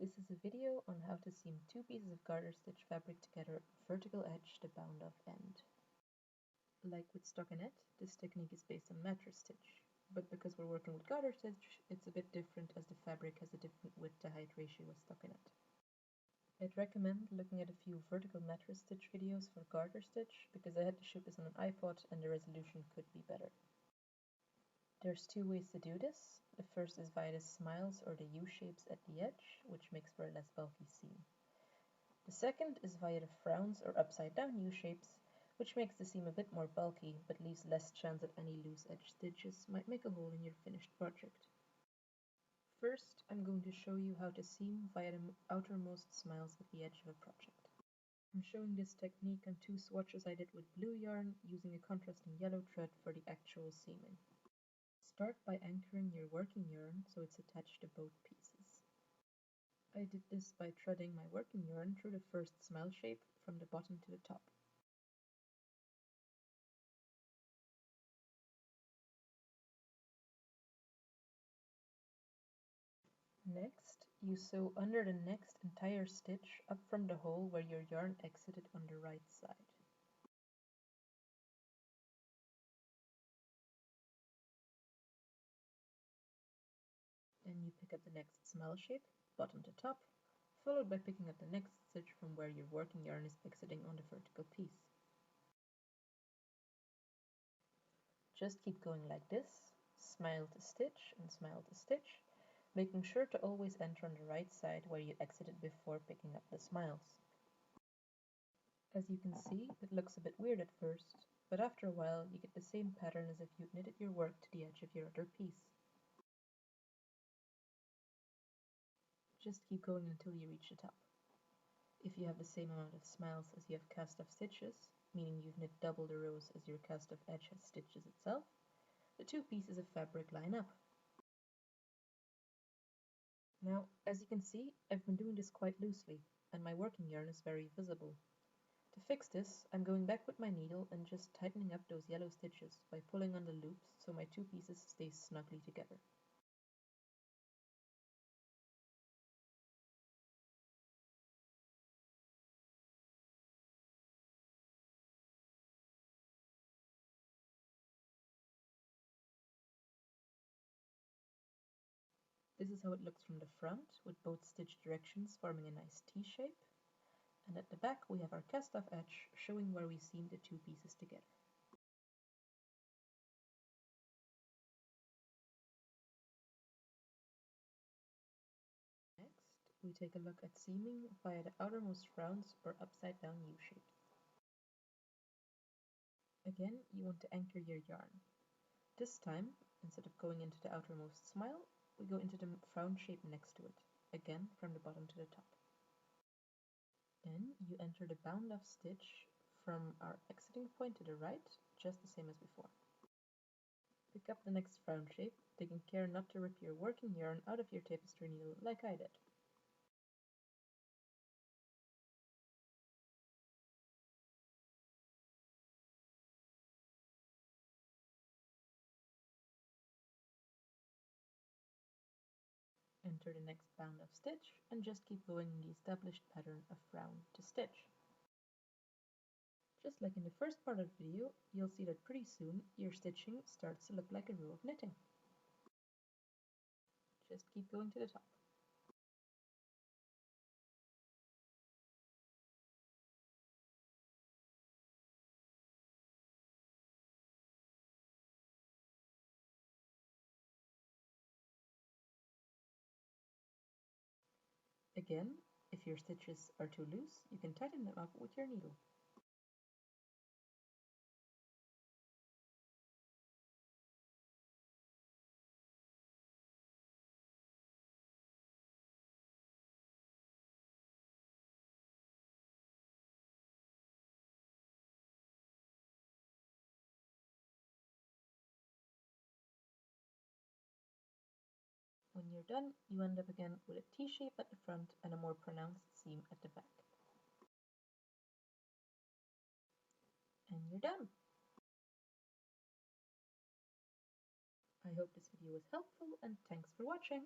This is a video on how to seam two pieces of garter stitch fabric together, vertical edge to bound off end. Like with stockinette, this technique is based on mattress stitch, but because we're working with garter stitch, it's a bit different as the fabric has a different width to height ratio with stockinette. I'd recommend looking at a few vertical mattress stitch videos for garter stitch because I had to shoot this on an iPod and the resolution could be better. There's two ways to do this. The first is via the smiles or the U-shapes at the edge, which makes for a less bulky seam. The second is via the frowns or upside down U-shapes, which makes the seam a bit more bulky but leaves less chance that any loose edge stitches might make a hole in your finished project. First, I'm going to show you how to seam via the outermost smiles at the edge of a project. I'm showing this technique on two swatches I did with blue yarn using a contrasting yellow thread for the actual seaming. Start by anchoring your working yarn so it's attached to both pieces. I did this by threading my working yarn through the first smile shape from the bottom to the top. Next, you sew under the next entire stitch up from the hole where your yarn exited on the right side. Then you pick up the next smile shape, bottom to top, followed by picking up the next stitch from where your working yarn is exiting on the vertical piece. Just keep going like this, smile to stitch and smile to stitch, making sure to always enter on the right side where you exited before picking up the smiles. As you can see, it looks a bit weird at first, but after a while you get the same pattern as if you'd knitted your work to the edge of your other piece. Just keep going until you reach the top. If you have the same amount of smiles as you have cast off stitches, meaning you've knit double the rows as your cast off edge has stitches itself, the two pieces of fabric line up. Now, as you can see, I've been doing this quite loosely, and my working yarn is very visible. To fix this, I'm going back with my needle and just tightening up those yellow stitches by pulling on the loops so my two pieces stay snugly together. This is how it looks from the front, with both stitch directions forming a nice T shape, and at the back we have our cast off edge showing where we seamed the two pieces together. Next, we take a look at seaming via the outermost rounds or upside down U-shapes. Again, you want to anchor your yarn. This time, instead of going into the outermost smile, we go into the frown shape next to it, again from the bottom to the top. Then you enter the bound off stitch from our exiting point to the right, just the same as before. Pick up the next frown shape, taking care not to rip your working yarn out of your tapestry needle like I did. Enter the next bound off stitch and just keep going in the established pattern of frown to stitch. Just like in the first part of the video, you'll see that pretty soon your stitching starts to look like a row of knitting. Just keep going to the top. Again, if your stitches are too loose, you can tighten them up with your needle. When you're done, you end up again with a T-shape at the front and a more pronounced seam at the back. And you're done! I hope this video was helpful and thanks for watching!